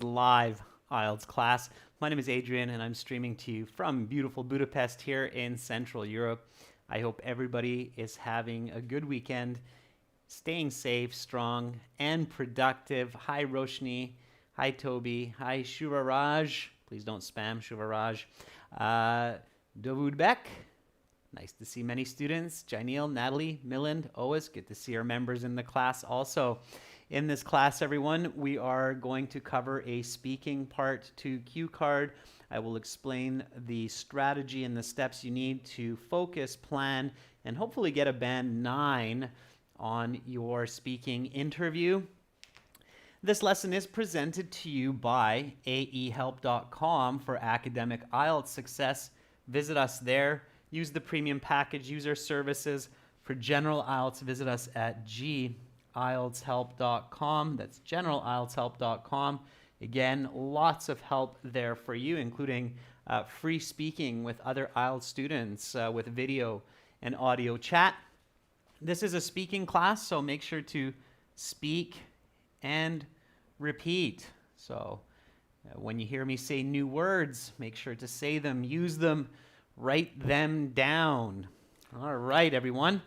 live IELTS class. My name is Adrian and I'm streaming to you from beautiful Budapest here in Central Europe. I hope everybody is having a good weekend, staying safe, strong, and productive. Hi Roshni, hi Toby, hi Shuvaraj. Please don't spam Shuvaraj. Davud Beck. Nice to see many students. Janil, Natalie, Milind, Ois. Good to see our members in the class also. In this class, everyone, we are going to cover a speaking part 2 cue card. I will explain the strategy and the steps you need to focus, plan, and hopefully get a band 9 on your speaking interview. This lesson is presented to you by aehelp.com for academic IELTS success. Visit us there. Use the premium package, use our services. For general IELTS, visit us at IELTShelp.com. That's generalieltshelp.com. Again, lots of help there for you, including free speaking with other IELTS students with video and audio chat. This is a speaking class, so make sure to speak and repeat. So when you hear me say new words, make sure to say them, use them, write them down. All right, everyone.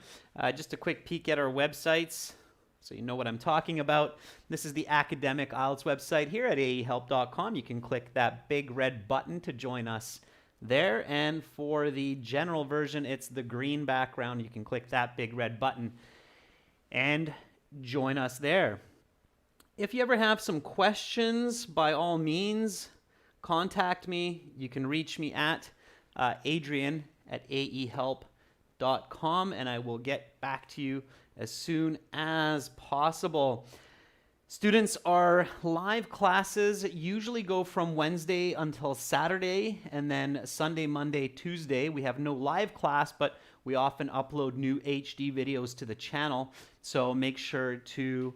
Just a quick peek at our websites so you know what I'm talking about. This is the academic IELTS website here at aehelp.com. You can click that big red button to join us there. And for the general version, it's the green background. You can click that big red button and join us there. If you ever have some questions, by all means, contact me. You can reach me at Adrian at aehelp.com, and I will get back to you as soon as possible. Students, our live classes usually go from Wednesday until Saturday, and then Sunday, Monday, Tuesday. We have no live class, but we often upload new HD videos to the channel, so make sure to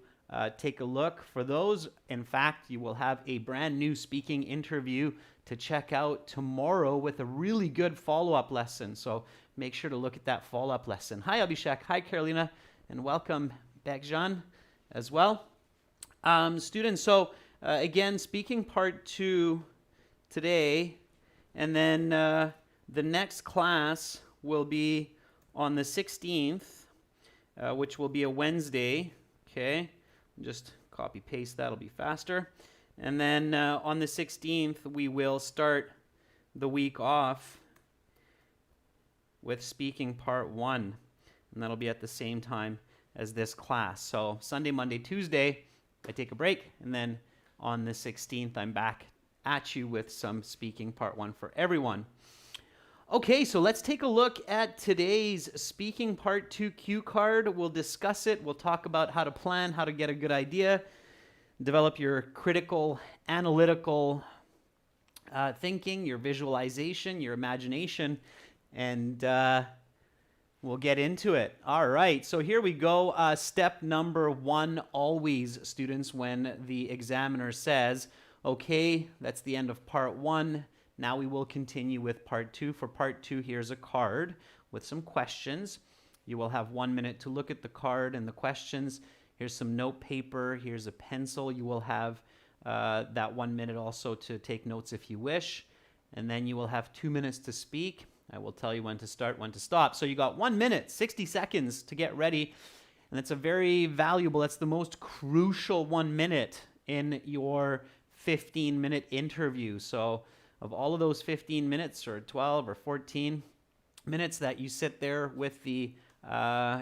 take a look for those. In fact, you will have a brand new speaking interview to check out tomorrow with a really good follow-up lesson. So make sure to look at that follow-up lesson. Hi, Abhishek. Hi, Carolina. And welcome, Bekjan, as well. Students, so again, speaking part 2 today. And then the next class will be on the 16th, which will be a Wednesday. Okay. Just copy paste, that'll be faster. And then on the 16th, we will start the week off with speaking part 1. And that'll be at the same time as this class. So Sunday, Monday, Tuesday, I take a break. And then on the 16th, I'm back at you with some speaking part 1 for everyone. Okay, so let's take a look at today's speaking part 2 cue card. We'll discuss it. We'll talk about how to plan, how to get a good idea, develop your critical, analytical thinking, your visualization, your imagination, and we'll get into it. All right, so here we go. Step number 1, always, students, when the examiner says, okay, that's the end of part 1. Now we will continue with part 2. For part 2, here's a card with some questions. You will have 1 minute to look at the card and the questions. Here's some note paper. Here's a pencil. You will have that 1 minute also to take notes if you wish. And then you will have 2 minutes to speak. I will tell you when to start, when to stop. So you got 1 minute, 60 seconds to get ready. And that's a very valuable, that's the most crucial 1 minute in your 15-minute interview. So of all of those 15 minutes or 12 or 14 minutes that you sit there with the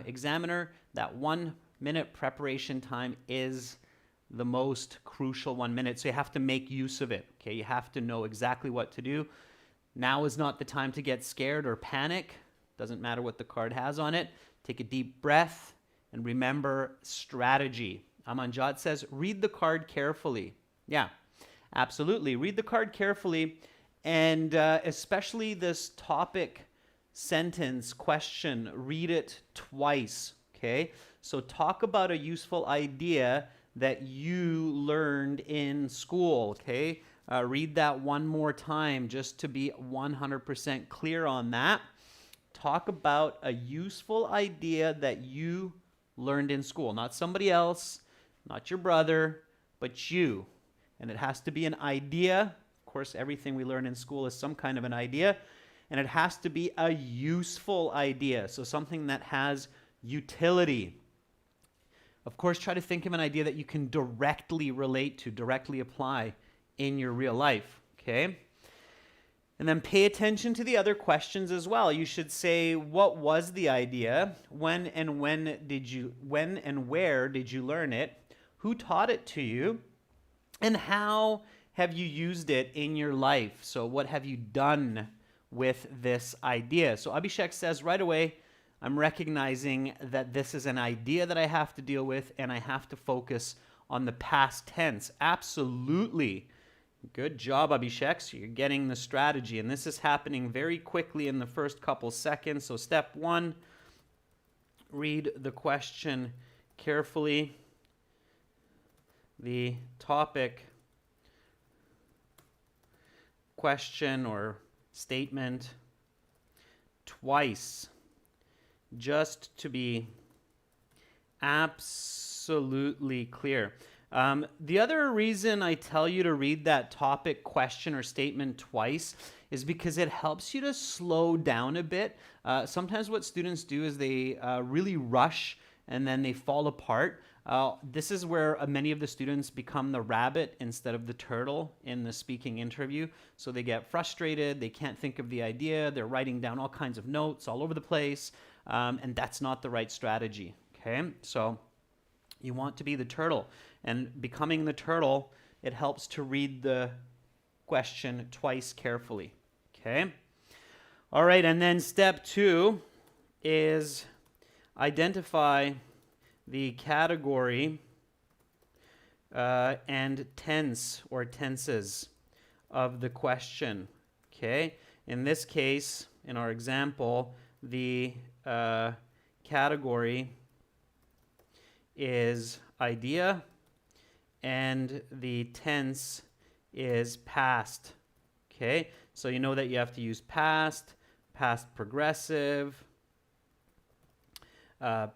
examiner, that 1 minute preparation time is the most crucial 1 minute. So you have to make use of it. Okay, you have to know exactly what to do. Now is not the time to get scared or panic. Doesn't matter what the card has on it. Take a deep breath and remember strategy. Amanjad says, read the card carefully. Yeah. Absolutely. Read the card carefully, and especially this topic, sentence, question, read it twice, okay? So talk about a useful idea that you learned in school, okay? Read that one more time just to be 100% clear on that. Talk about a useful idea that you learned in school, not somebody else, not your brother, but you. and it has to be an idea. Of course, everything we learn in school is some kind of an idea, and it has to be a useful idea, so something that has utility. Of course, try to think of an idea that you can directly relate to, directly apply in your real life, okay? And then pay attention to the other questions as well. You should say, what was the idea? When and where did you learn it? Who taught it to you? And how have you used it in your life? So what have you done with this idea? So Abhishek says right away, I'm recognizing that this is an idea that I have to deal with, and I have to focus on the past tense. Absolutely. Good job, Abhishek. So you're getting the strategy, and this is happening very quickly in the first couple seconds. So step 1, read the question carefully. The topic, question or statement twice, just to be absolutely clear. The other reason I tell you to read that topic, question, or statement twice is because it helps you to slow down a bit. Sometimes what students do is they really rush and then they fall apart. This is where many of the students become the rabbit instead of the turtle in the speaking interview. So they get frustrated, they can't think of the idea, they're writing down all kinds of notes all over the place, and that's not the right strategy, okay? So you want to be the turtle. And becoming the turtle, it helps to read the question twice carefully, okay? All right, and then step 2 is identify the category and tense or tenses of the question, okay? In this case, in our example, the category is idea, and the tense is past, okay? So you know that you have to use past, past progressive,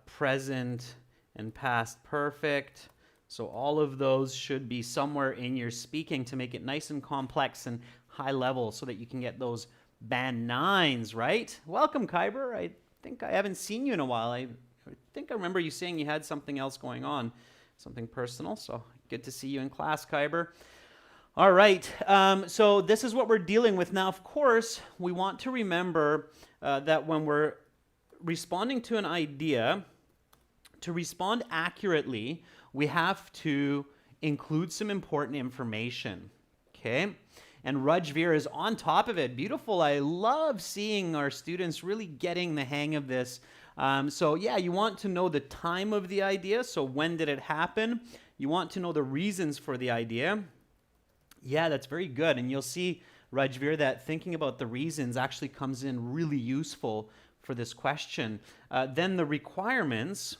present, and past perfect. So all of those should be somewhere in your speaking to make it nice and complex and high level so that you can get those band 9s, right? Welcome, Kyber. I think I haven't seen you in a while. I think I remember you saying you had something else going on, something personal, so good to see you in class, Kyber. All right, so this is what we're dealing with now. Of course, we want to remember that when we're responding to an idea, to respond accurately, we have to include some important information, okay? And Rajveer is on top of it. Beautiful. I love seeing our students really getting the hang of this. So yeah, you want to know the time of the idea. So when did it happen? You want to know the reasons for the idea. Yeah, that's very good. And you'll see, Rajveer, that thinking about the reasons actually comes in really useful for this question. Then the requirements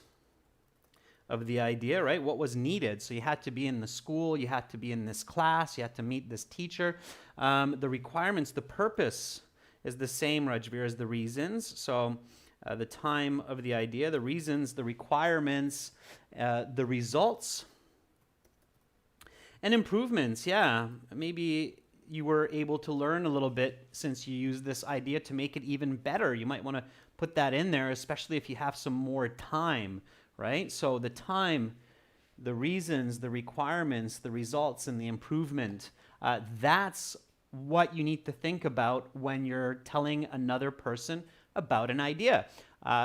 of the idea, right? What was needed? So you had to be in the school, you had to be in this class, you had to meet this teacher. The requirements, the purpose is the same, Rajveer, as the reasons. So the time of the idea, the reasons, the requirements, the results, and improvements. Yeah, maybe you were able to learn a little bit since you used this idea to make it even better. You might want to put that in there, especially if you have some more time, right? So the time, the reasons, the requirements, the results, and the improvement, that's what you need to think about when you're telling another person about an idea.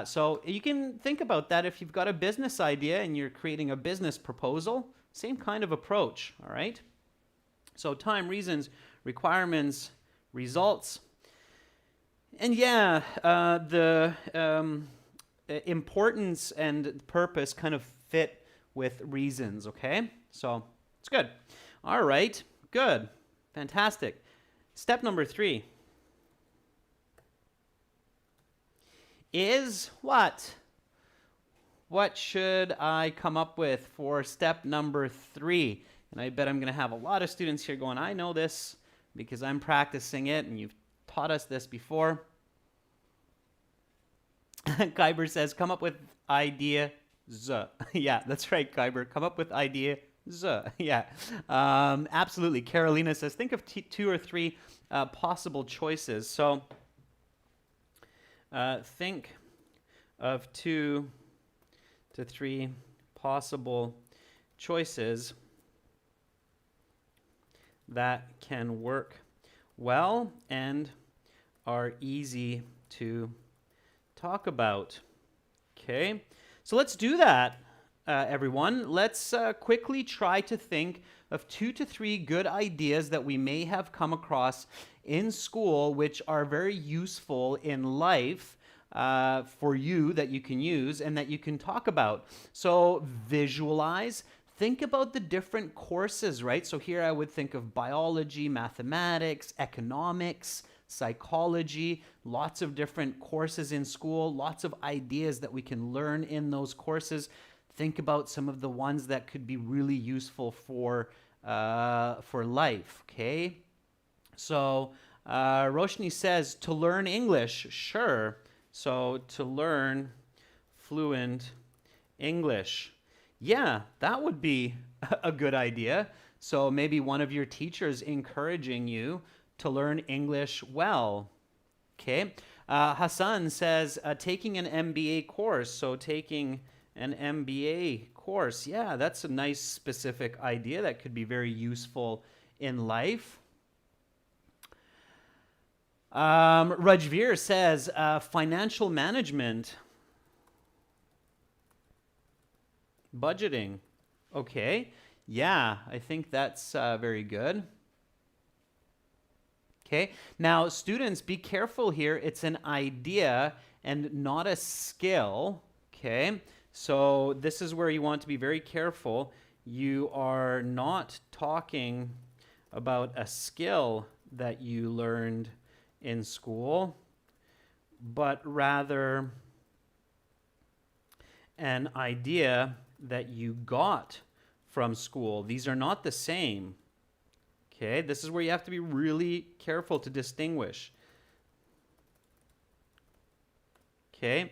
So you can think about that if you've got a business idea and you're creating a business proposal, same kind of approach, all right? So time, reasons, requirements, results. And yeah, the importance and purpose kind of fit with reasons, okay? So it's good. All right, good, fantastic. Step number 3 is what? What should I come up with for step number 3? And I bet I'm going to have a lot of students here going, I know this because I'm practicing it and you've taught us this before. Kyber says, come up with ideas. Yeah, that's right, Kyber. Come up with ideas. Yeah, absolutely. Carolina says, think of two or three possible choices. So think of 2 to 3 possible choices that can work well and are easy to talk about. Okay, so let's do that, everyone. Let's quickly try to think of 2 to 3 good ideas that we may have come across in school, which are very useful in life for you, that you can use and that you can talk about. So visualize. Think about the different courses, right? So here I would think of biology, mathematics, economics, psychology, lots of different courses in school, lots of ideas that we can learn in those courses. Think about some of the ones that could be really useful for life, okay? So Roshni says, to learn English, sure. So to learn fluent English. Yeah, that would be a good idea. So maybe one of your teachers encouraging you to learn English well. Okay. Hassan says taking an MBA course. So taking an MBA course. Yeah, that's a nice specific idea that could be very useful in life. Rajveer says financial management. Budgeting. Okay. Yeah, I think that's very good. Okay. Now, students, be careful here. It's an idea and not a skill. Okay. So this is where you want to be very careful. You are not talking about a skill that you learned in school, but rather an idea that you got from school. These are not the same. Okay, this is where you have to be really careful to distinguish. Okay,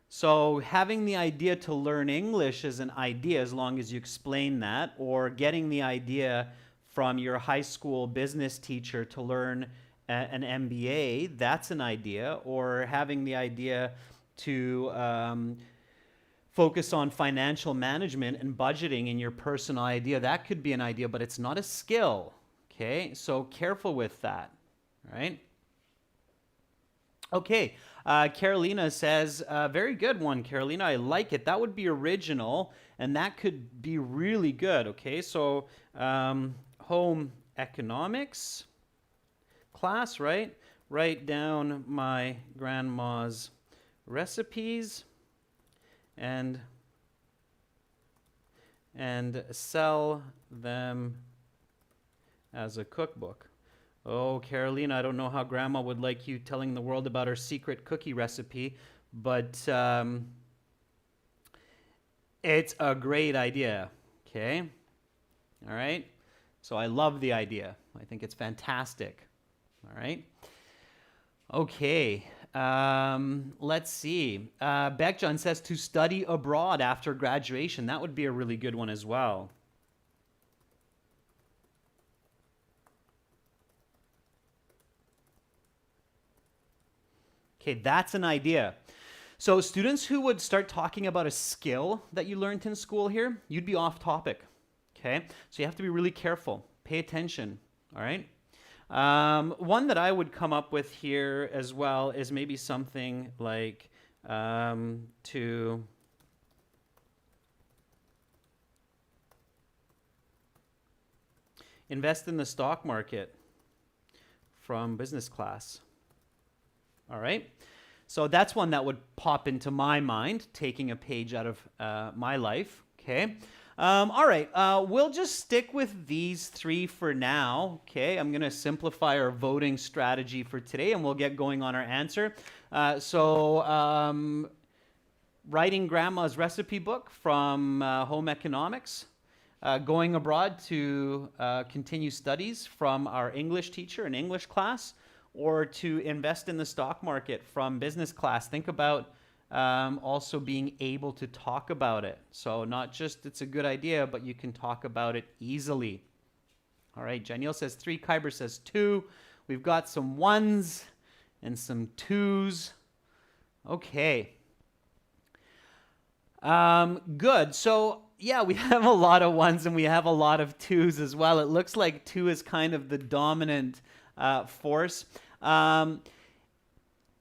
so having the idea to learn English is an idea as long as you explain that, or getting the idea from your high school business teacher to learn an MBA, that's an idea, or having the idea to focus on financial management and budgeting in your personal idea, that could be an idea, but it's not a skill. Okay, so careful with that, right? Okay, Carolina says, very good one, Carolina. I like it. That would be original, and that could be really good. Okay, so home economics class, right? Write down my grandma's recipes and sell them as a cookbook. Oh, Carolina, I don't know how Grandma would like you telling the world about her secret cookie recipe, but it's a great idea, okay? All right? So I love the idea. I think it's fantastic, all right? Okay, let's see. Beckjohn says to study abroad after graduation. That would be a really good one as well. Okay, that's an idea. So students who would start talking about a skill that you learned in school here, you'd be off topic. Okay, so you have to be really careful. Pay attention, all right? One that I would come up with here as well is maybe something like to invest in the stock market from business class. All right, so that's one that would pop into my mind, taking a page out of my life. Okay. All right, we'll just stick with these 3 for now. Okay, I'm going to simplify our voting strategy for today, and we'll get going on our answer. Writing Grandma's recipe book from home economics, going abroad to continue studies from our English teacher in English class, or to invest in the stock market from business class. Think about also being able to talk about it. So not just it's a good idea, but you can talk about it easily. All right, Janiel says 3, Kyber says 2. We've got some 1s and some 2s. Okay. Good. So yeah, we have a lot of 1s and we have a lot of 2s as well. It looks like 2 is kind of the dominant force.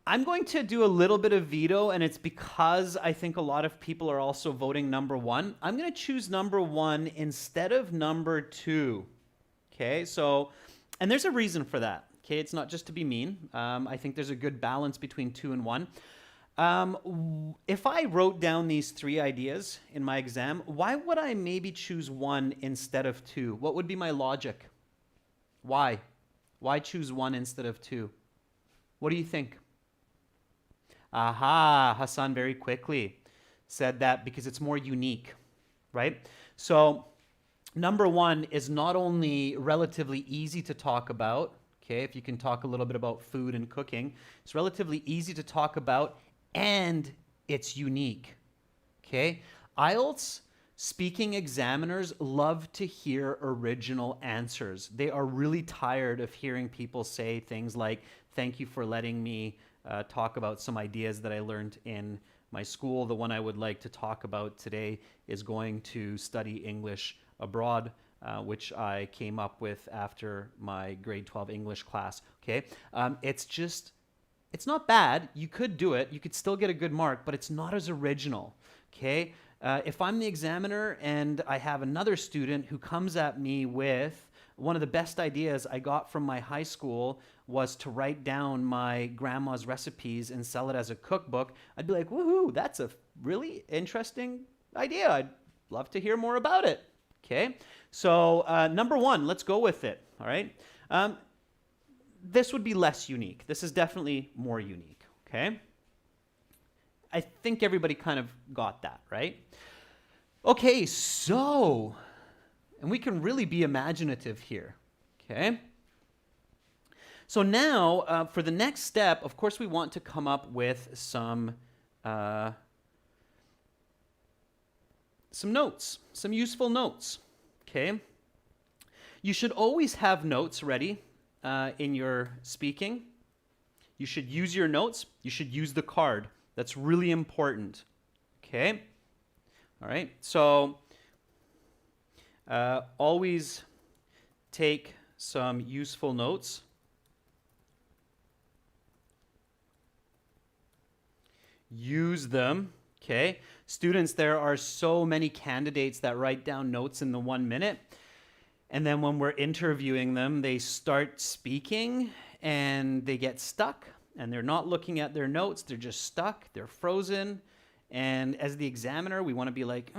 I'm going to do a little bit of veto, and it's because I think a lot of people are also voting number 1. I'm going to choose number 1 instead of number 2. Okay, so, and there's a reason for that. Okay, it's not just to be mean. I think there's a good balance between 2 and 1. If I wrote down these 3 ideas in my exam, why would I maybe choose 1 instead of 2? What would be my logic? Why? Why choose 1 instead of 2? What do you think? Aha, Hassan very quickly said that because it's more unique, right? So number 1 is not only relatively easy to talk about, okay, if you can talk a little bit about food and cooking, it's relatively easy to talk about and it's unique, okay? IELTS speaking examiners love to hear original answers. They are really tired of hearing people say things like, thank you for letting me talk about some ideas that I learned in my school. The one I would like to talk about today is going to study English abroad, which I came up with after my grade 12 English class. Okay, it's not bad. You could do it. You could still get a good mark, but it's not as original. Okay, if I'm the examiner and I have another student who comes at me with one of the best ideas I got from my high school was to write down my grandma's recipes and sell it as a cookbook, I'd be like, woohoo, that's a really interesting idea. I'd love to hear more about it. Okay, so number 1, let's go with it. All right, this would be less unique. This is definitely more unique. Okay, I think everybody kind of got that, right? Okay, so, and we can really be imaginative here. Okay. So now, for the next step, of course, we want to come up with some notes, some useful notes, okay? You should always have notes ready in your speaking. You should use your notes. You should use the card. That's really important, okay? All right, so always take some useful notes. Use them, okay? Students, there are so many candidates that write down notes in the 1 minute, and then when we're interviewing them, they start speaking and they get stuck and they're not looking at their notes, they're just stuck, they're frozen, and as the examiner, we want to be like,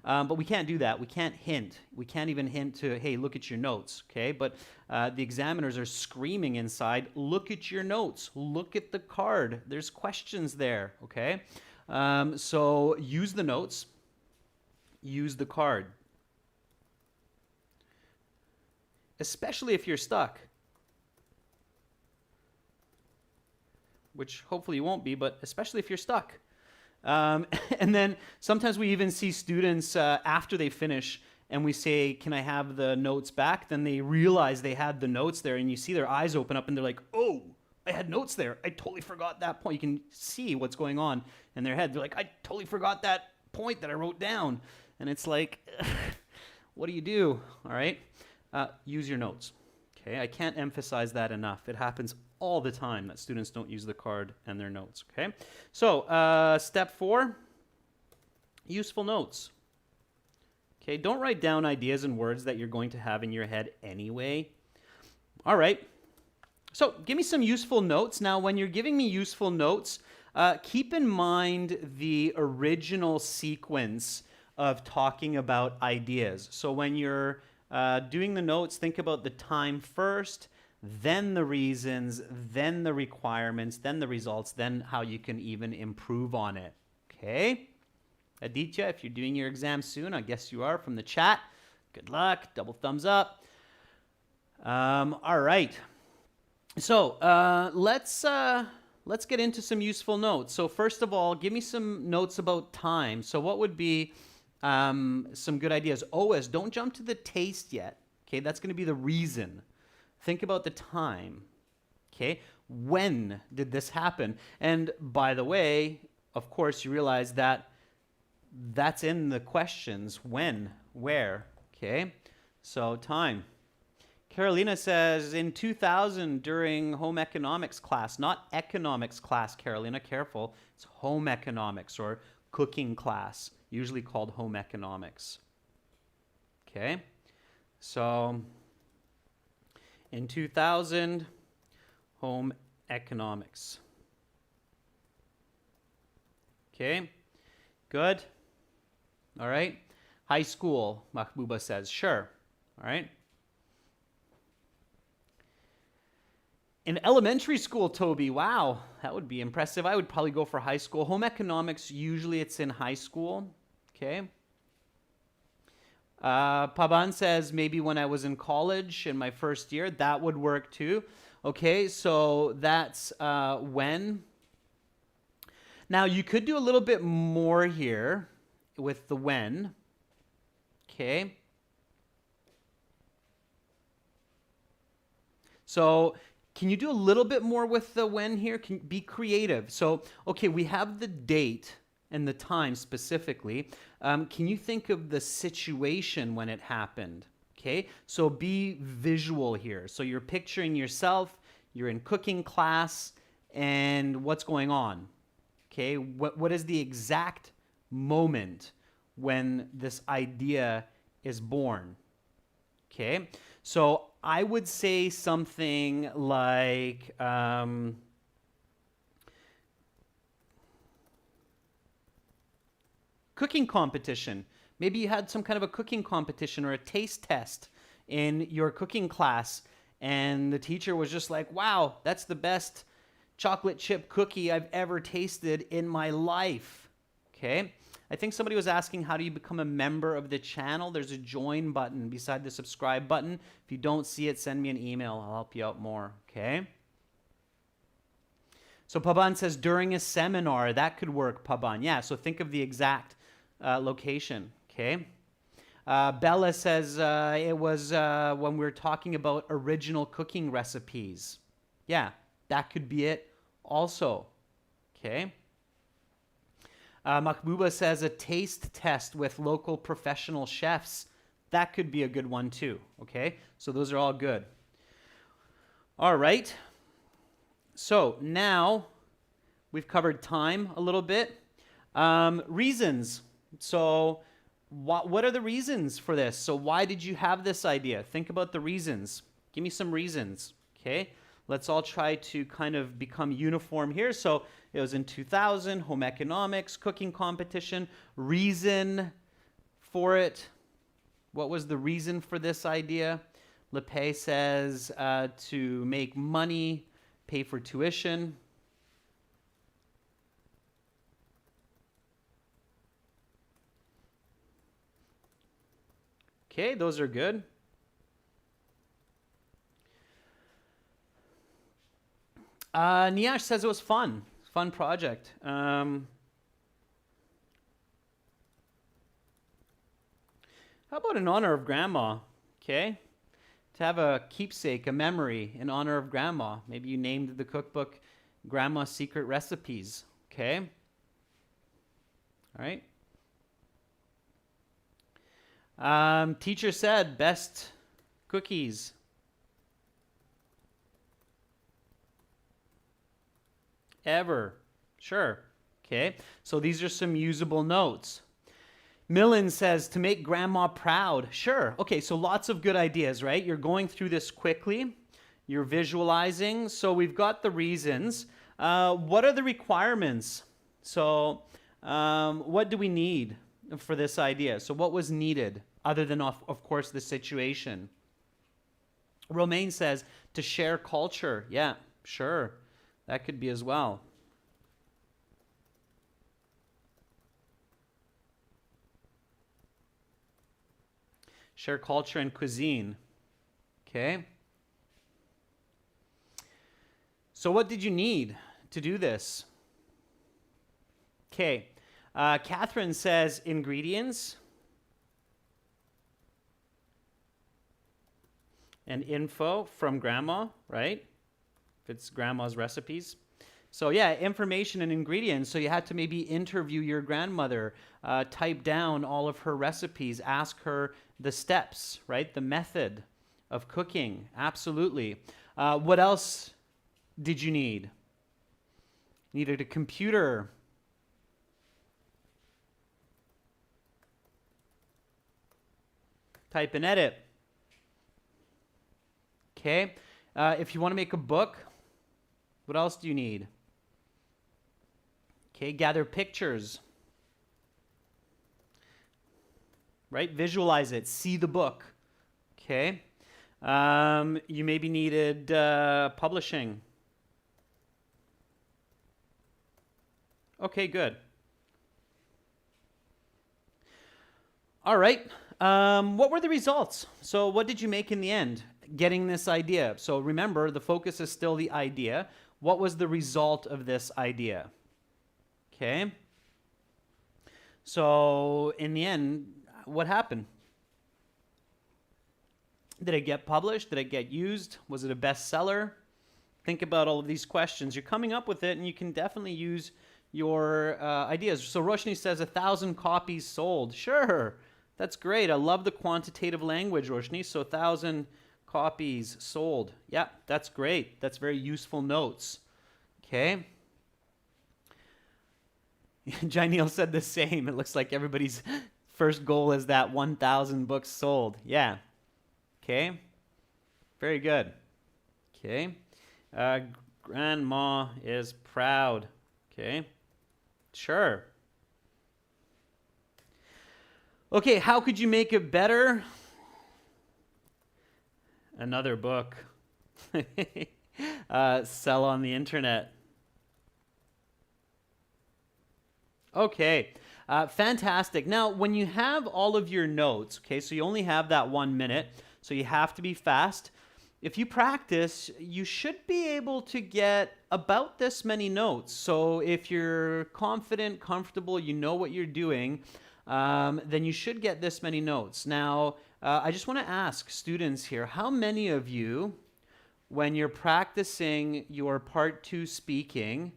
but we can't do that. We can't hint. We can't even hint to, hey, look at your notes, okay? But the examiners are screaming inside, look at your notes, look at the card. There's questions there, okay? So use the notes, use the card. Especially if you're stuck. Which hopefully you won't be, but especially if you're stuck. And then sometimes we even see students after they finish and we say, can I have the notes back? Then they realize they had the notes there and you see their eyes open up and they're like, oh, I had notes there. I totally forgot that point. You can see what's going on in their head. They're like, I totally forgot that point that I wrote down. And it's like, what do you do? All right. Use your notes. Okay. I can't emphasize that enough. It happens all the time that students don't use the card and their notes, okay? So, step 4, useful notes. Okay, don't write down ideas and words that you're going to have in your head anyway. All right, so give me some useful notes. Now, when you're giving me useful notes, keep in mind the original sequence of talking about ideas. So when you're doing the notes, think about the time first, then the reasons, then the requirements, then the results, then how you can even improve on it. Okay? Aditya, if you're doing your exam soon, I guess you are from the chat. Good luck. Double thumbs up. All right. So let's let's get into some useful notes. So first of all, give me some notes about time. So what would be some good ideas? OS, don't jump to the taste yet. Okay, that's going to be the reason. Think about the time. Okay, when did this happen? And by the way, of course, you realize that that's in the questions. When, where, okay? So time. Carolina says, in 2000 during home economics class, not economics class, Carolina, careful. It's home economics or cooking class, usually called home economics. Okay, so in 2000, home economics. Okay, good. All right. High school, Mahbuba says, sure. All right. In elementary school, Toby, wow, that would be impressive. I would probably go for high school. Home economics, usually it's in high school. Okay. Paban says maybe when I was in college in my first year, that would work too. Okay, so that's when. Now you could do a little bit more here with the when. Okay. So can you do a little bit more with the when here? Can be creative. So, okay, we have the date and the time specifically. Can you think of the situation when it happened? Okay, so be visual here. So you're picturing yourself, you're in cooking class, and what's going on? Okay, what is the exact moment when this idea is born? Okay, so I would say something like cooking competition. Maybe you had some kind of a cooking competition or a taste test in your cooking class, and the teacher was just like, wow, that's the best chocolate chip cookie I've ever tasted in my life. Okay. I think somebody was asking, how do you become a member of the channel? There's a join button beside the subscribe button. If you don't see it, send me an email. I'll help you out more, okay? So Paban says, during a seminar, that could work, Paban. Yeah, so think of the exact location, okay? Bella says it was when we were talking about original cooking recipes. Yeah, that could be it also, okay? Mahbuba says a taste test with local professional chefs. That could be a good one too, okay? So those are all good. All right. So now we've covered time a little bit. Reasons. So what are the reasons for this? So why did you have this idea? Think about the reasons. Give me some reasons, okay? Let's all try to kind of become uniform here. So it was in 2000, home economics, cooking competition, reason for it. What was the reason for this idea? LePay says to make money, pay for tuition. Okay, those are good. Niash says it was fun. Fun project. How about in honor of grandma? Okay. To have a keepsake, a memory in honor of grandma. Maybe you named the cookbook Grandma's Secret Recipes. Okay. All right. Teacher said best cookies. Ever. Sure. Okay. So these are some usable notes. Millen says to make grandma proud. Sure. Okay. So lots of good ideas, right? You're going through this quickly. You're visualizing. So we've got the reasons. What are the requirements? So what do we need for this idea? So what was needed other than, of course, the situation? Romaine says to share culture. Yeah, sure. That could be as well. Share culture and cuisine. Okay. So what did you need to do this? Okay. Catherine says ingredients and info from grandma, right? If it's grandma's recipes. So yeah, information and ingredients. So you had to maybe interview your grandmother, type down all of her recipes, ask her the steps, right? The method of cooking. Absolutely. What else did you need? Needed a computer. Type and edit. Okay. If you want to make a book, what else do you need? Okay, gather pictures. Right? Visualize it. See the book. Okay. You maybe needed publishing. Okay, good. All right. What were the results? So what did you make in the end? Getting this idea. So remember, the focus is still the idea. What was the result of this idea? Okay. So in the end, what happened? Did it get published? Did it get used? Was it a bestseller? Think about all of these questions. You're coming up with it, and you can definitely use your ideas. So Roshni says 1,000 copies sold. Sure, that's great. I love the quantitative language, Roshni. So 1,000 copies sold. Yeah, that's great. That's very useful notes. Okay. Janelle said the same. It looks like everybody's first goal is that 1,000 books sold. Yeah. Okay. Very good. Okay. Grandma is proud. Okay. Sure. Okay, how could you make it better? Another book. Sell on the internet. Okay, fantastic. Now, when you have all of your notes, okay, so you only have that 1 minute, so you have to be fast. If you practice, you should be able to get about this many notes. So if you're confident, comfortable, you know what you're doing, then you should get this many notes. Now, I just want to ask students here, how many of you, when you're practicing your part 2 speaking,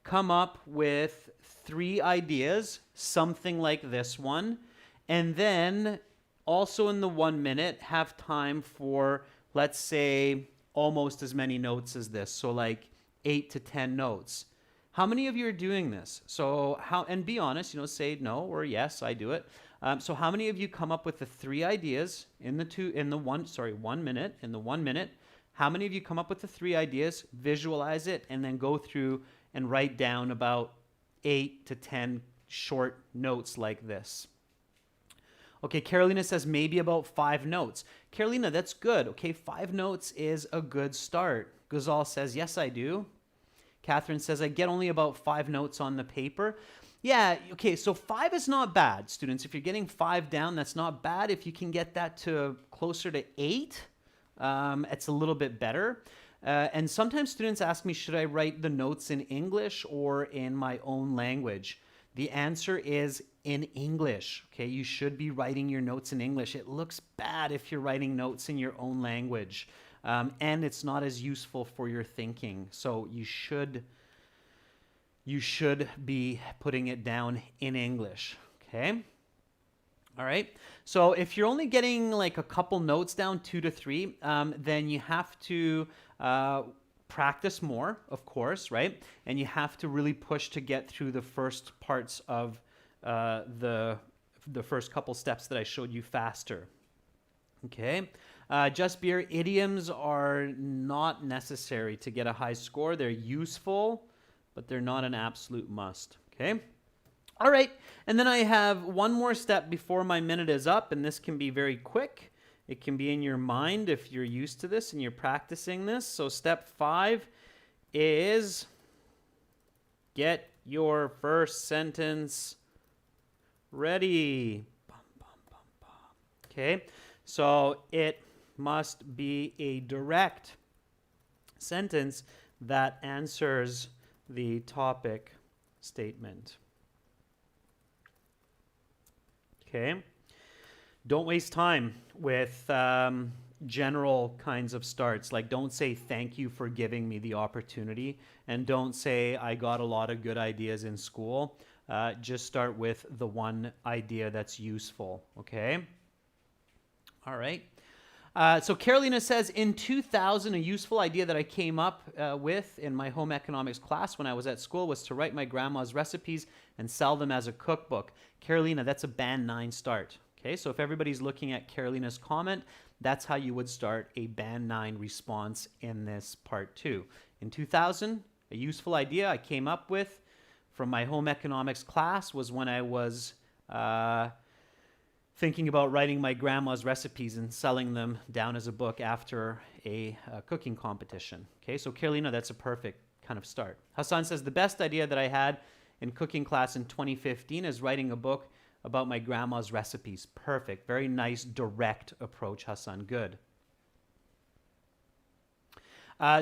come up with 3 ideas, something like this one, and then also in the 1 minute have time for, let's say, almost as many notes as this, so like 8 to 10 notes. How many of you are doing this? So and be honest, say no or yes, I do it. So how many of you come up with the 3 ideas in the 1 minute, in the 1 minute? How many of you come up with the 3 ideas, visualize it, and then go through and write down about 8 to 10 short notes like this? Okay, Carolina says maybe about 5 notes. Carolina, that's good. Okay, 5 notes is a good start. Ghazal says, yes, I do. Catherine says, I get only about 5 notes on the paper. Yeah, okay, so 5 is not bad, students. If you're getting 5 down, that's not bad. If you can get that to closer to 8, it's a little bit better. And sometimes students ask me, should I write the notes in English or in my own language? The answer is in English. Okay, you should be writing your notes in English. It looks bad if you're writing notes in your own language, and it's not as useful for your thinking. So you should be putting it down in English. Okay. All right. So if you're only getting like a couple notes down, 2 to 3, then you have to practice more, of course, right? And you have to really push to get through the first parts of the first couple steps that I showed you faster. Okay. Just beer, idioms are not necessary to get a high score. They're useful, but they're not an absolute must. Okay. All right. And then I have one more step before my minute is up, and this can be very quick. It can be in your mind if you're used to this and you're practicing this. So step 5 is get your first sentence ready. Okay, so it must be a direct sentence that answers the topic statement. Okay? Don't waste time with general kinds of starts. Like, don't say thank you for giving me the opportunity, and don't say I got a lot of good ideas in school. Just start with the one idea that's useful. Okay? All right. So Carolina says, in 2000, a useful idea that I came up with in my home economics class when I was at school was to write my grandma's recipes and sell them as a cookbook. Carolina, that's a Band 9 start. Okay, so if everybody's looking at Carolina's comment, that's how you would start a Band 9 response in this part 2. In 2000, a useful idea I came up with from my home economics class was when I was thinking about writing my grandma's recipes and selling them down as a book after a cooking competition. Okay, so Carolina, that's a perfect kind of start. Hassan says, the best idea that I had in cooking class in 2015 is writing a book about my grandma's recipes. Perfect. Very nice, direct approach, Hassan. Good.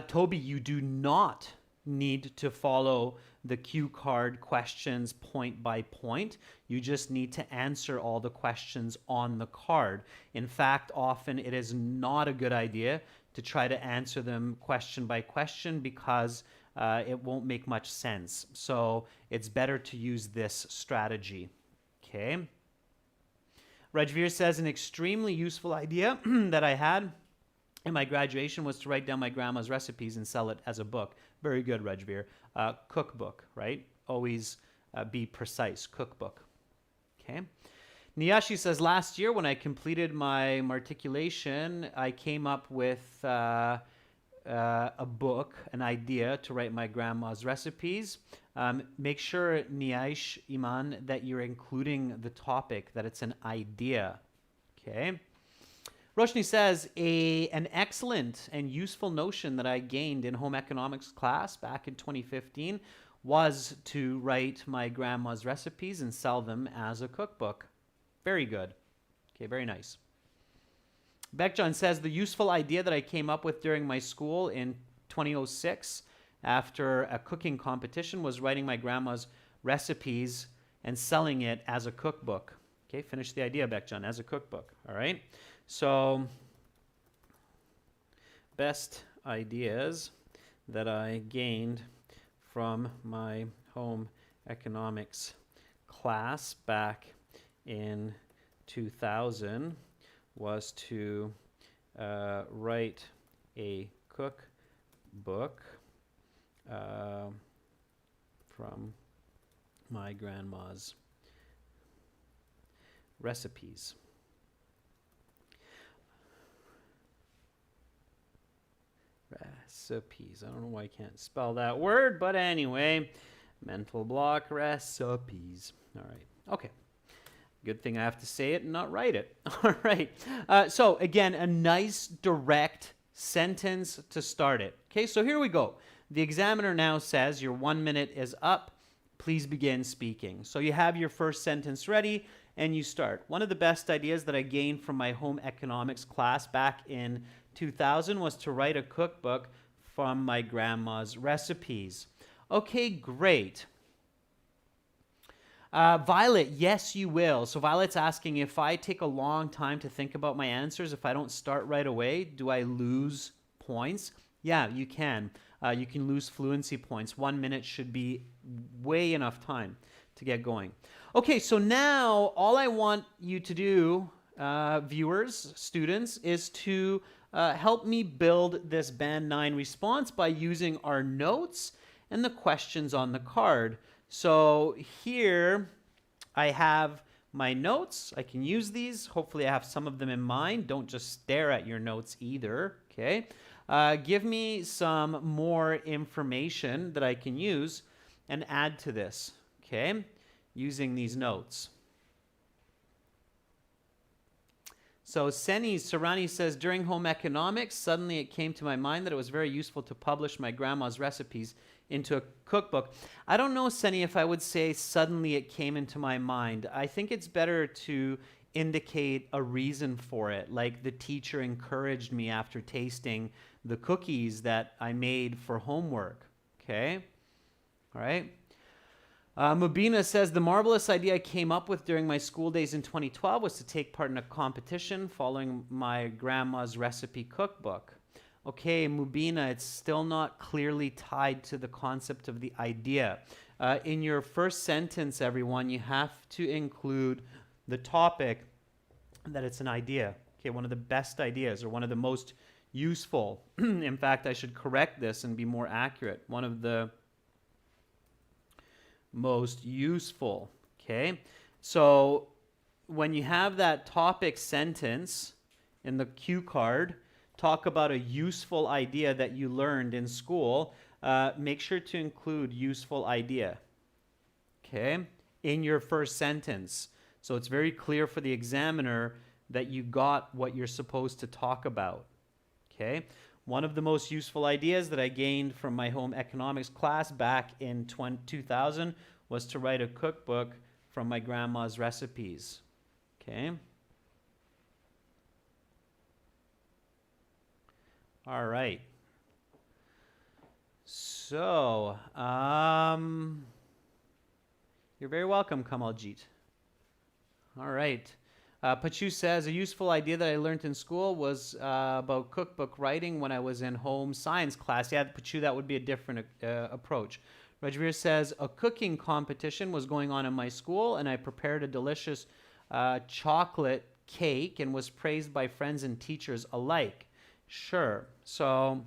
Toby, you do not need to follow the cue card questions point by point. You just need to answer all the questions on the card. In fact, often it is not a good idea to try to answer them question by question because it won't make much sense. So it's better to use this strategy. Okay. Rajveer says, an extremely useful idea that I had in my graduation was to write down my grandma's recipes and sell it as a book. Very good, Rajveer. Cookbook, right? Always be precise. Cookbook. Okay. Niyashi says, last year when I completed my matriculation, I came up with a book, an idea to write my grandma's recipes. Make sure, Niyash, Iman, that you're including the topic, that it's an idea. Okay. Roshni says, an excellent and useful notion that I gained in home economics class back in 2015 was to write my grandma's recipes and sell them as a cookbook. Very good. Okay, very nice. Beckjohn says, the useful idea that I came up with during my school in 2006 after a cooking competition was writing my grandma's recipes and selling it as a cookbook. Okay, finish the idea, Beckjohn, as a cookbook. All right. So, best ideas that I gained from my home economics class back in 2000 was to write a cookbook from my grandma's recipes. Recipes. I don't know why I can't spell that word, but anyway, mental block, recipes. All right. Okay. Good thing I have to say it and not write it. All right. So again, a nice direct sentence to start it. Okay, so here we go. The examiner now says your 1 minute is up. Please begin speaking. So you have your first sentence ready and you start. One of the best ideas that I gained from my home economics class back in 2000 was to write a cookbook from my grandma's recipes. Okay, great. Violet, yes, you will. So Violet's asking, if I take a long time to think about my answers, if I don't start right away, do I lose points? Yeah, you can. You can lose fluency points. 1 minute should be way enough time to get going. Okay, so now all I want you to do, viewers, students, is to help me build this Band 9 response by using our notes and the questions on the card. So here I have my notes. I can use these. Hopefully I have some of them in mind. Don't just stare at your notes either, okay? Give me some more information that I can use and add to this, okay? Using these notes. So Sarani says, during home economics, suddenly it came to my mind that it was very useful to publish my grandma's recipes into a cookbook. I don't know, Seni, if I would say suddenly it came into my mind. I think it's better to indicate a reason for it, like the teacher encouraged me after tasting the cookies that I made for homework, okay? All right. Mubina says, the marvelous idea I came up with during my school days in 2012 was to take part in a competition following my grandma's recipe cookbook. Okay, Mubina, it's still not clearly tied to the concept of the idea. In your first sentence, everyone, you have to include the topic that it's an idea. Okay, one of the best ideas or one of the most useful. In fact, I should correct this and be more accurate. One of the most useful. Okay, so when you have that topic sentence in the cue card, talk about a useful idea that you learned in school, make sure to include useful idea, okay, in your first sentence. So it's very clear for the examiner that you got what you're supposed to talk about, okay? One of the most useful ideas that I gained from my home economics class back in 2000 was to write a cookbook from my grandma's recipes, okay? All right. So, you're very welcome, Kamaljit. All right. Pachu says, a useful idea that I learned in school was about cookbook writing when I was in home science class. Yeah, Pachu, that would be a different approach. Rajveer says, a cooking competition was going on in my school, and I prepared a delicious chocolate cake and was praised by friends and teachers alike. Sure. So,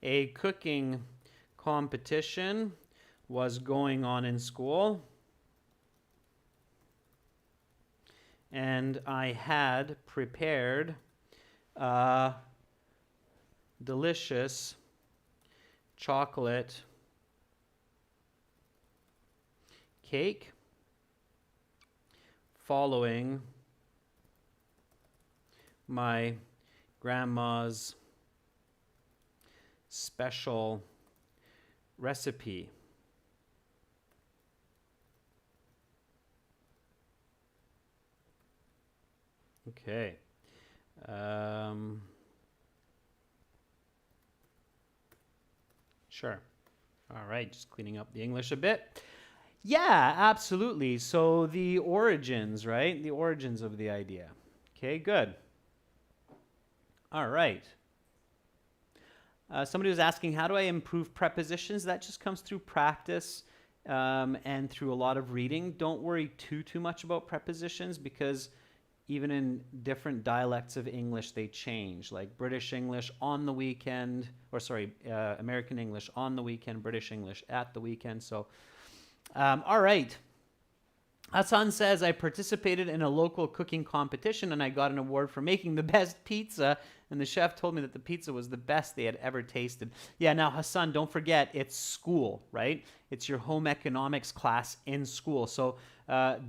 a cooking competition was going on in school, and I had prepared a delicious chocolate cake following my grandma's special recipe. Okay. Sure. All right, just cleaning up the English a bit. Yeah, absolutely. So the origins, right? The origins of the idea. Okay, good. All right. Somebody was asking, how do I improve prepositions? That just comes through practice and through a lot of reading. Don't worry too much about prepositions, because even in different dialects of English, they change. Like British English on the weekend, or sorry, American English on the weekend, British English at the weekend. So, all right. Hassan says, I participated in a local cooking competition and I got an award for making the best pizza. And the chef told me that the pizza was the best they had ever tasted. Yeah, now Hassan, don't forget, it's school, right? It's your home economics class in school. So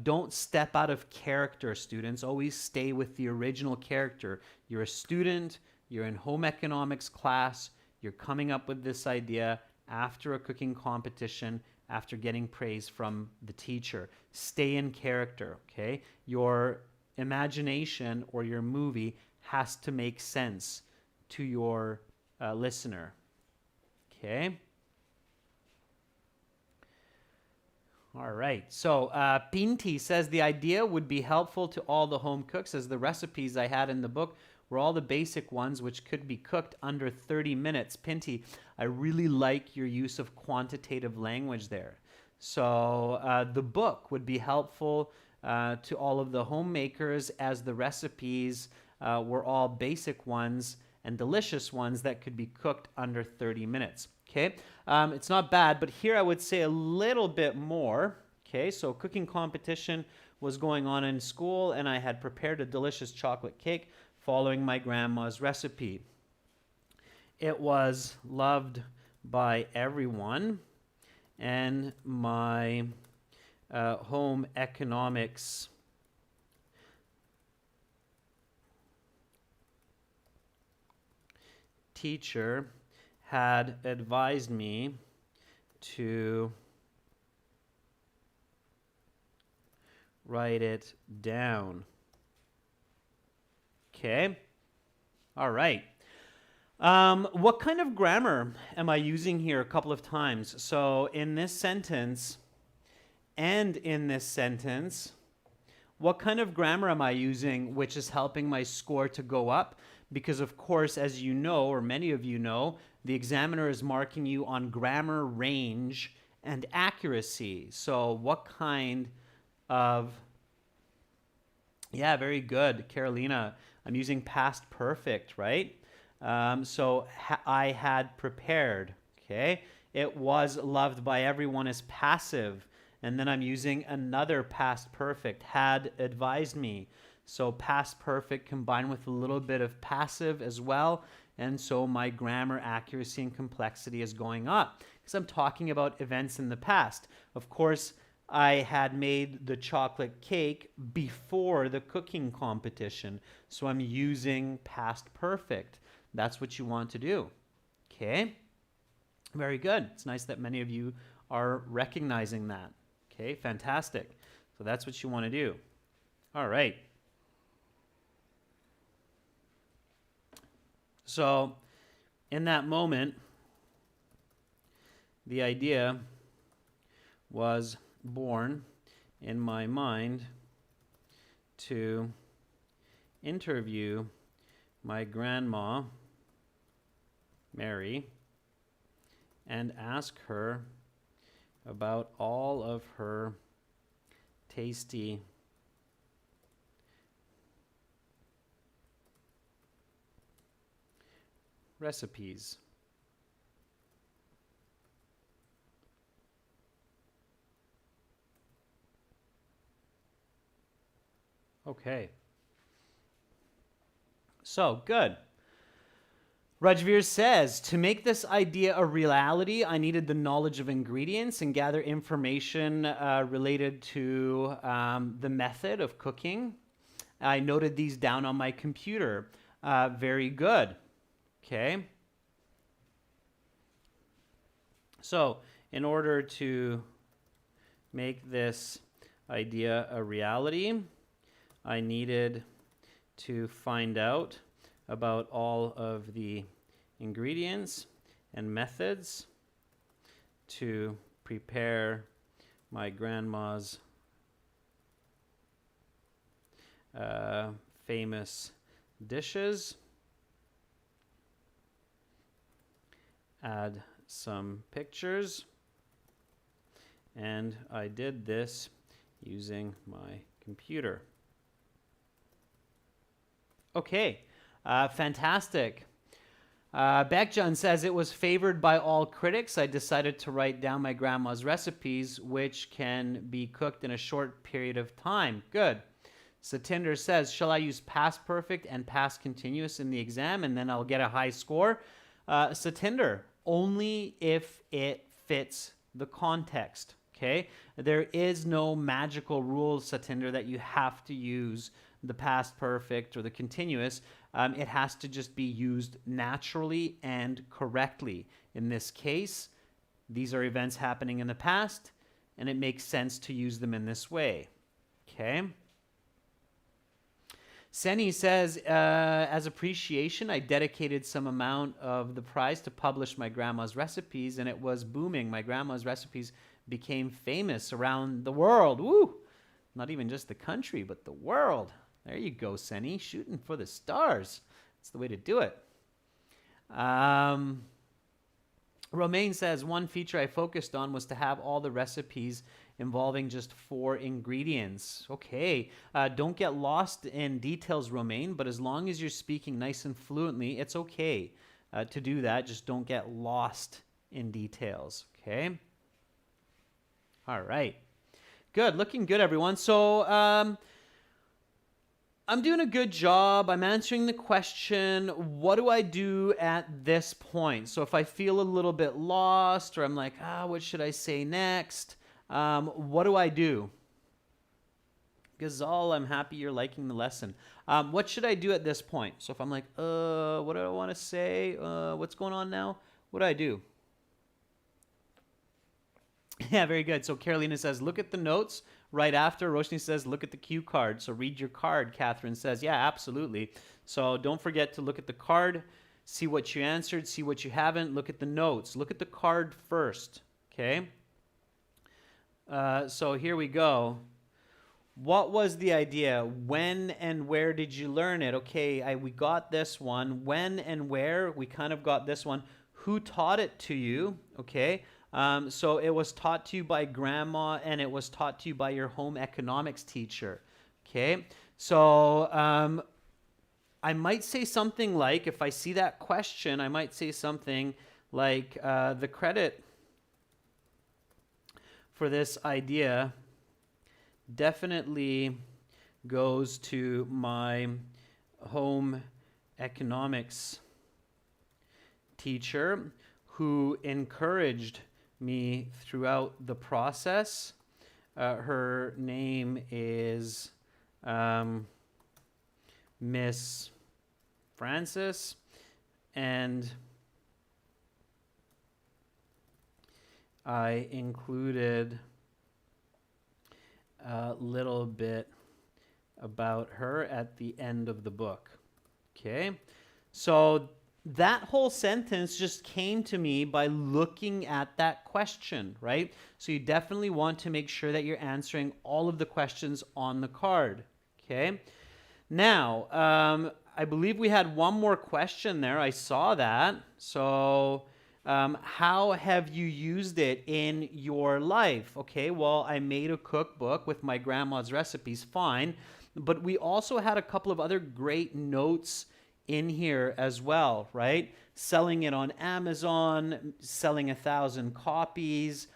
don't step out of character, students. Always stay with the original character. You're a student, you're in home economics class, you're coming up with this idea after a cooking competition, after getting praise from the teacher. Stay in character, okay? Your imagination or your movie has to make sense to your listener, okay? All right, so Pinti says the idea would be helpful to all the home cooks, as the recipes I had in the book were all the basic ones which could be cooked under 30 minutes. Pinti, I really like your use of quantitative language there. So the book would be helpful to all of the homemakers, as the recipes were all basic ones and delicious ones that could be cooked under 30 minutes. Okay, it's not bad, but here I would say a little bit more. Okay, so cooking competition was going on in school, and I had prepared a delicious chocolate cake following my grandma's recipe. It was loved by everyone, and my home economics teacher had advised me to write it down. Okay. All right. What kind of grammar am I using here a couple of times? So in this sentence and in this sentence, what kind of grammar am I using which is helping my score to go up? Because of course, as you know, or many of you know, the examiner is marking you on grammar range and accuracy. So what kind of, yeah, very good, Carolina. I'm using past perfect, right? I had prepared, okay? It was loved by everyone as passive. And then I'm using another past perfect, had advised me. So past perfect combined with a little bit of passive as well. And so my grammar accuracy and complexity is going up because I'm talking about events in the past. Of course, I had made the chocolate cake before the cooking competition. So I'm using past perfect. That's what you want to do. Okay? Very good. It's nice that many of you are recognizing that. Okay, fantastic. So that's what you want to do. All right. So in that moment, the idea was born in my mind to interview my grandma, Mary, and ask her about all of her tasty recipes. Okay. So, good. Rajveer says, to make this idea a reality, I needed the knowledge of ingredients and gather information related to the method of cooking. I noted these down on my computer. Very good. Okay. So, in order to make this idea a reality, I needed to find out about all of the ingredients and methods to prepare my grandma's famous dishes. Add some pictures, and I did this using my computer. Okay, fantastic. Bekjan says, it was favored by all critics. I decided to write down my grandma's recipes, which can be cooked in a short period of time. Good. Satinder says, shall I use past perfect and past continuous in the exam and then I'll get a high score? Satinder, only if it fits the context, okay? There is no magical rule, Satinder, that you have to use the past perfect or the continuous. It has to just be used naturally and correctly. In this case, these are events happening in the past, and it makes sense to use them in this way. Okay? Seni says, as appreciation, I dedicated some amount of the prize to publish my grandma's recipes, and it was booming. My grandma's recipes became famous around the world. Woo! Not even just the country, but the world. There you go, Seni, shooting for the stars. That's the way to do it. Romaine says, one feature I focused on was to have all the recipes involving just 4 ingredients. Okay, don't get lost in details, Romaine, but as long as you're speaking nice and fluently, it's okay to do that. Just don't get lost in details, okay? All right. Good, looking good, everyone. So, I'm doing a good job. I'm answering the question, what do I do at this point? So if I feel a little bit lost or I'm like, what should I say next? What do I do? Gazal, I'm happy you're liking the lesson. What should I do at this point? So if I'm like, what do I want to say? What's going on now? What do I do? Yeah, very good. So Carolina says, look at the notes. Right after, Roshni says, look at the cue card. So read your card, Catherine says. Yeah, absolutely. So don't forget to look at the card. see what you answered, see what you haven't, look at the notes, look at the card first, okay? So here we go. What was the idea? When and where did you learn it? Okay, we got this one. When and where? We kind of got this one. Who taught it to you? Okay, so it was taught to you by grandma, and it was taught to you by your home economics teacher. Okay, so I might say something like, if I see that question, I might say something like the credit for this idea definitely goes to my home economics teacher who encouraged me throughout the process. Her name is Miss Francis, and I included a little bit about her at the end of the book. Okay, so that whole sentence just came to me by looking at that question, right? So you definitely want to make sure that you're answering all of the questions on the card. Okay, now I believe we had one more question there. I saw that. So how have you used it in your life? Okay, well, I made a cookbook with my grandma's recipes, fine. But we also had a couple of other great notes in here as well, right? Selling it on Amazon, selling 1,000 copies,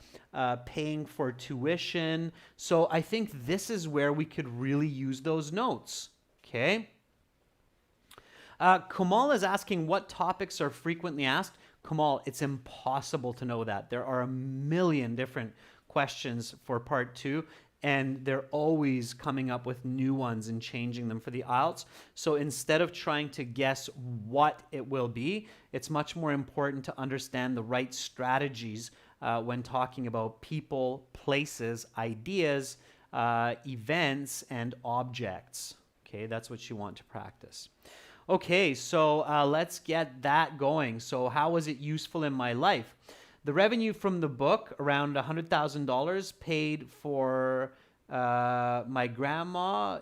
paying for tuition. So I think this is where we could really use those notes, okay? Kamal is asking what topics are frequently asked. Kamal, it's impossible to know that. There are a million different questions for part 2, and they're always coming up with new ones and changing them for the IELTS. So instead of trying to guess what it will be, it's much more important to understand the right strategies when talking about people, places, ideas, events, and objects. Okay, that's what you want to practice. Okay, so let's get that going. So how was it useful in my life? The revenue from the book, around $100,000, paid for my grandma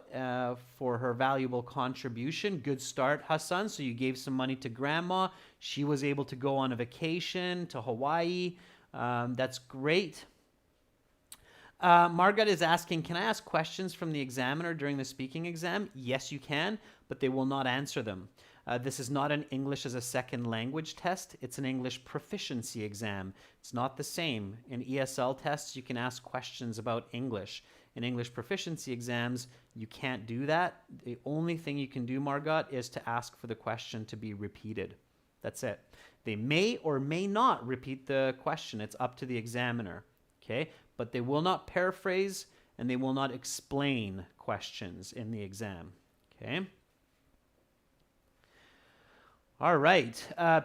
for her valuable contribution. Good start, Hassan. So you gave some money to grandma. She was able to go on a vacation to Hawaii. That's great. Margaret is asking, can I ask questions from the examiner during the speaking exam? Yes, you can, but they will not answer them. This is not an English as a second language test. It's an English proficiency exam. It's not the same. In ESL tests, you can ask questions about English. In English proficiency exams, you can't do that. The only thing you can do, Margot, is to ask for the question to be repeated. That's it. They may or may not repeat the question. It's up to the examiner. Okay? But they will not paraphrase and they will not explain questions in the exam. Okay? All right.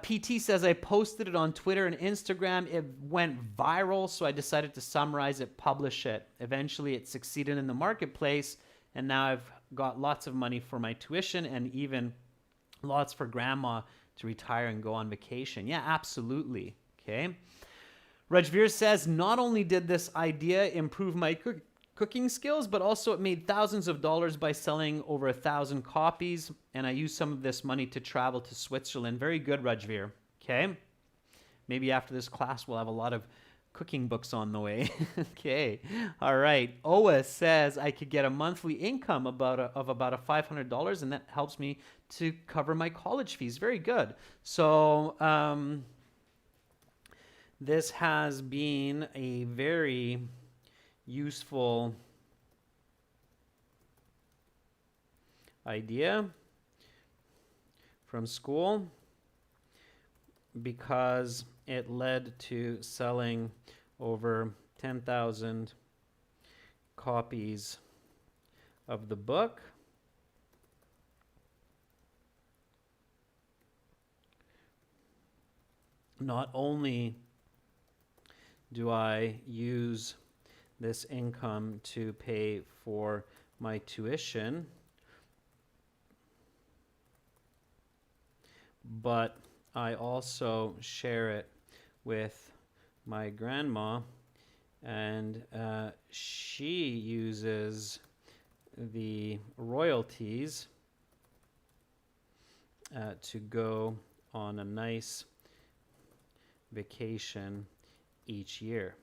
PT says, I posted it on Twitter and Instagram. It went viral, so I decided to summarize it, publish it. Eventually, it succeeded in the marketplace, and now I've got lots of money for my tuition and even lots for grandma to retire and go on vacation. Yeah, absolutely. Okay. Rajveer says, not only did this idea improve my cooking skills, but also it made thousands of dollars by selling over 1,000 copies, and I used some of this money to travel to Switzerland. Very good, Rajveer. Okay? Maybe after this class, we'll have a lot of cooking books on the way. Okay. All right. Oa says, I could get a monthly income of about $500, and that helps me to cover my college fees. Very good. So, this has been a very useful idea from school because it led to selling over 10,000 copies of the book. Not only do I use this income to pay for my tuition, but I also share it with my grandma, and she uses the royalties to go on a nice vacation each year.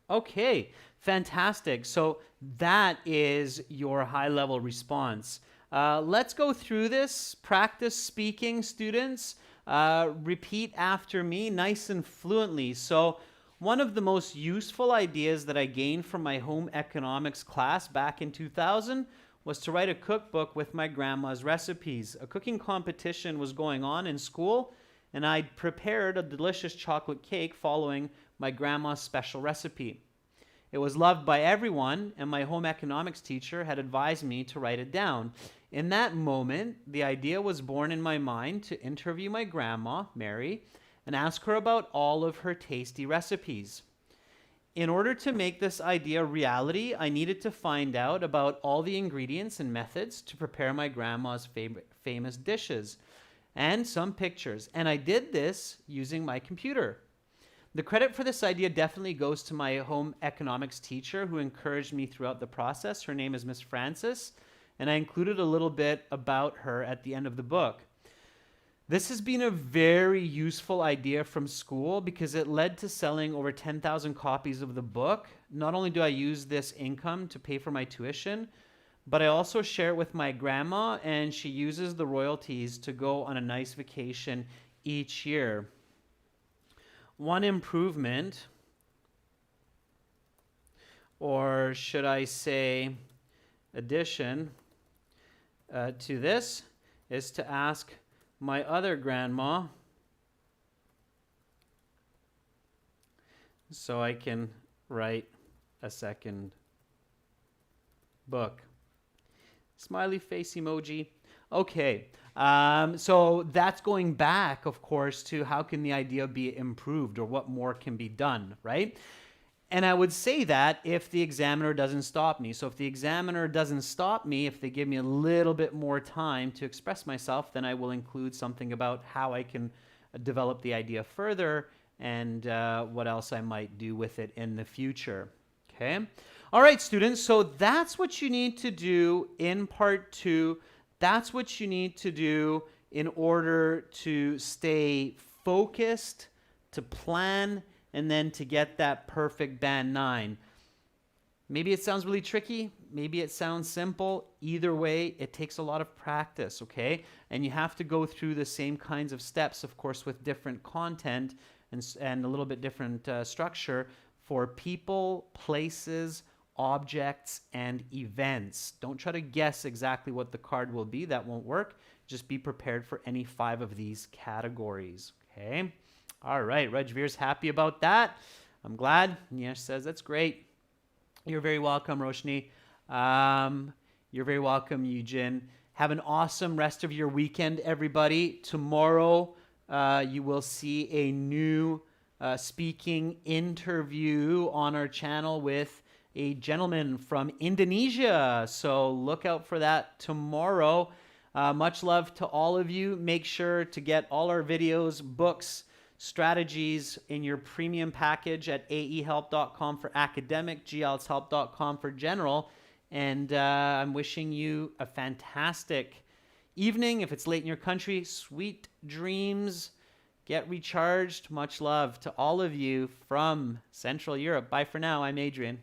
Okay, fantastic. So that is your high-level response. Let's go through this. Practice speaking, students. Repeat after me nice and fluently. So one of the most useful ideas that I gained from my home economics class back in 2000 was to write a cookbook with my grandma's recipes. A cooking competition was going on in school, and I'd prepared a delicious chocolate cake following my grandma's special recipe. It was loved by everyone, and my home economics teacher had advised me to write it down. In that moment, the idea was born in my mind to interview my grandma, Mary, and ask her about all of her tasty recipes. In order to make this idea a reality, I needed to find out about all the ingredients and methods to prepare my grandma's famous dishes and some pictures. And I did this using my computer. The credit for this idea definitely goes to my home economics teacher who encouraged me throughout the process. Her name is Miss Francis, and I included a little bit about her at the end of the book. This has been a very useful idea from school because it led to selling over 10,000 copies of the book. Not only do I use this income to pay for my tuition, but I also share it with my grandma, and she uses the royalties to go on a nice vacation each year. One improvement, or should I say addition, to this is to ask my other grandma so I can write a second book. Smiley face emoji. Okay, so that's going back, of course, to how can the idea be improved or what more can be done, right? And I would say that if the examiner doesn't stop me. So if the examiner doesn't stop me, if they give me a little bit more time to express myself, then I will include something about how I can develop the idea further and what else I might do with it in the future. Okay? All right, students, so that's what you need to do in part 2. That's what you need to do in order to stay focused, to plan, and then to get that perfect band 9. Maybe it sounds really tricky. Maybe it sounds simple. Either way, it takes a lot of practice, okay? And you have to go through the same kinds of steps, of course, with different content and a little bit different structure for people, places, objects, and events. Don't try to guess exactly what the card will be. That won't work. Just be prepared for any 5 of these categories, okay? All right, Rajveer's happy about that. I'm glad. Yash says, that's great. You're very welcome, Roshni. You're very welcome, Eugene. Have an awesome rest of your weekend, everybody. Tomorrow, you will see a new speaking interview on our channel with a gentleman from Indonesia. So look out for that tomorrow. Much love to all of you. Make sure to get all our videos, books, strategies in your premium package at aehelp.com for academic, glshelp.com for general. And I'm wishing you a fantastic evening. If it's late in your country, sweet dreams. Get recharged. Much love to all of you from Central Europe. Bye for now. I'm Adrian.